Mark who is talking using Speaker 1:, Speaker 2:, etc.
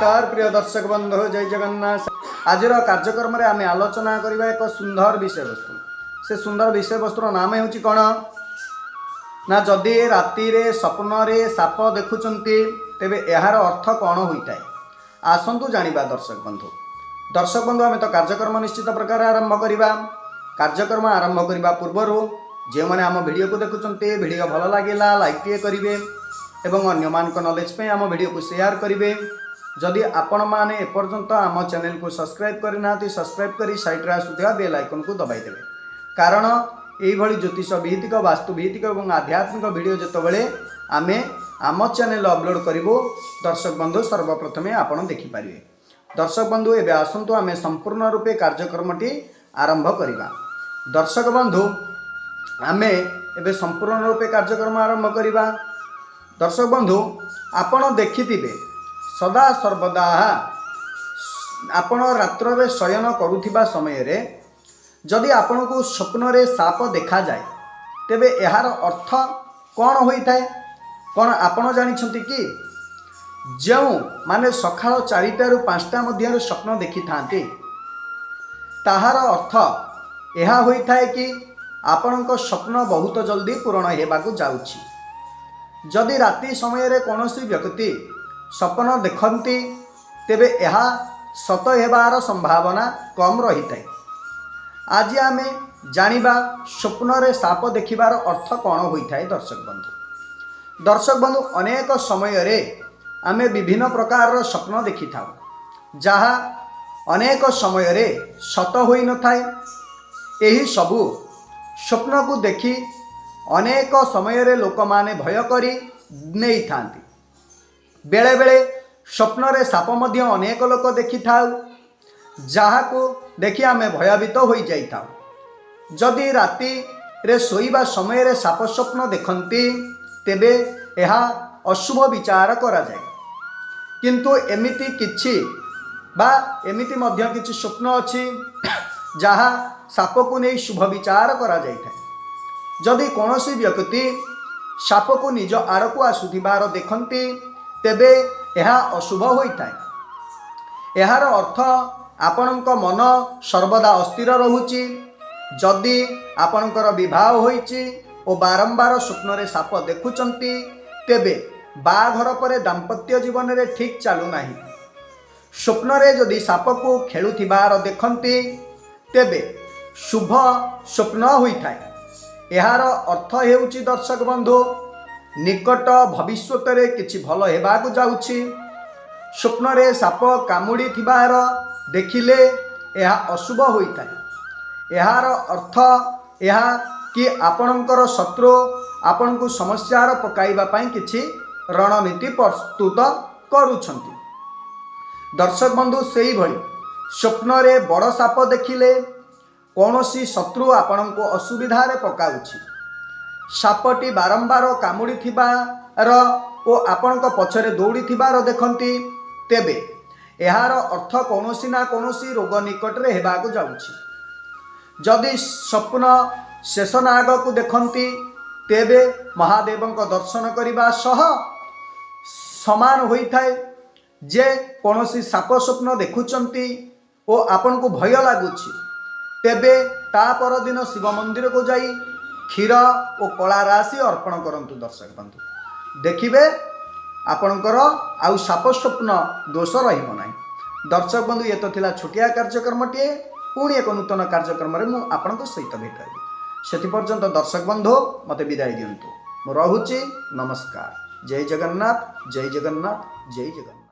Speaker 1: नमस्कार प्रिय दर्शक बंधु जय जगन्नाथ। आज कार्यक्रम में आम आलोचना करवा एक सुंदर विषय वस्तु। से सुंदर विषय वस्तुर नाम हूँ कौन ना जदि राति स्वप्न साप देखुंट तेबे यार अर्थ कौन होता है आसतु जाना। दर्शक बंधु आम तो कार्यक्रम निश्चित प्रकार आरंभ करवा। कार्यक्रम आरंभ करने पूर्वर जो मैंने आम वीडियो को देखुंट वीडियो भल लगे लाइक टे करेंगे एवं अन्य नॉलेज पे आम वीडियो को शेयर करेंगे। जदि आपण मैंने एपर्यंत आम चैनल को सब्सक्राइब करना सब्सक्राइब कर साइड आसुवा बेल आइकन को दबाई देवे। कारण यही ज्योतिष भित्तिक वास्तुभित्तिक और आध्यात्मिक वीडियो जितेबाला आम आम चैनल अपलोड करूँ दर्शक बंधु सर्वप्रथमे आपड़ देखिपारे। दर्शक बंधु एवं आसतु आम संपूर्ण रूपे कार्यक्रमटी आरंभ करवा। दर्शक बंधु आम एवं संपूर्ण रूपे कार्यक्रम आरंभ करवा। दर्शक बंधु आपण देखिथिबे सदा सर्वदा आपण रात्र रे शयन करुथिबा समय रे जदि आपण को स्वप्न रे साप देखा जाए तेबे यार अर्थ कौन होइथाय कौन आपण जानिछंती कि जो माने सकाळ 4टा रु 5टा मध्य स्वप्न देखि थांती ताहार अर्थ यह होइथाय कि आपणक स्वप्न बहुत जल्दी पूर्ण हेबाकू जाउछि। जदि राति समय रे कौनसी व्यक्ति स्वप्न देखती तेबे यह सत हेबार संभावना कम रही है। आज आम जानिबा स्वप्न रे साप देखिबार अर्थ कौन होता है। दर्शक बंधु अनेक समय रे आमे विभिन्न प्रकार स्वप्न देखि थाउ जहाँ अनेक समय रे सत होई न थाए। एही सबु स्वप्न को देखि अनेक समय रे लोक माने भय करी नहीं थांती। बेले बेले स्वप्न रे साप मध्य अनेक लोक देखि थाउ जहाँ को देखि आमे भयभीत हो जाई थाउ। जदि राति रे सोईबा समय रे साप स्वप्न देखती तेबे यह अशुभ विचार करा जाए। किंतु एमिति किछि बा एमिति मध्य किछि स्वप्न अछि जहाँ साप को नहीं शुभ विचार करा जाय थाए। जदि कौनसी व्यक्ति साप को निज आड़ को आसुथिबार देखती तेबे यह अशुभ होता है। यार अर्थ आपणक मन सर्वदा अस्थिर रहुछि। जदि आपणकर विवाह होइछि और बारंबार स्वप्न रे साप देखुचंती तेबे बाघर पर दाम्पत्य जीवन रे ठीक चालू नाही। स्वप्न रे जदि साप को खेलुथिबार देखती तेबे शुभ स्वप्न होता है। यार अर्थ हेउछि दर्शक बंधु निकट भविष्यत रे किछि भल हेबाकू जाउछि। स्वप्न रे साप कामुड़ी थिबार देखिले यह अशुभ होता है। यार अर्थ यह कि आपणकर शत्रु आपण को समस्यार पकाइबा पई किछि रणनीति प्रस्तुत करूछंती। दर्शक बंधु सेही भली स्वप्न रे बड़ साप देखिले कौनसी शत्रु आपण को असुविधा रे पकाउछि। सापटी बारंबार कामुड़ी थिबार ओ आपणक पछरे दौड़ी थिबार देखंती तेबे यार अर्थ कौनसी ना कौनसी रोग निकट रे हेबाकू जाउछि। जदि स्वप्न शेषनाग को देखंती तेबे महादेवंक दर्शन करिबा सह समान होइथाय। जे कौनसी साप स्वप्न देखुचंती ओ आपन को भय लागुछि तेबे ता पर दिन शिव मंदिर को जाई क्षीर और कला राशि अर्पण करंतु। दर्शक बंधु देखिबे आपणकर आउ साप स्वप्न दोष रहिबो नाही। दर्शक बंधु ये तो थिला छोटिया कार्यक्रमटे पुणी एक नूतन कार्यक्रम रे मु आपणक सहित भेट हेबी। सेति पर्यंत दर्शक बंधु मते विदाय दियंतु। मु रहुछि नमस्कार। जय जगन्नाथ जय जगन्नाथ जय जगन्नाथ।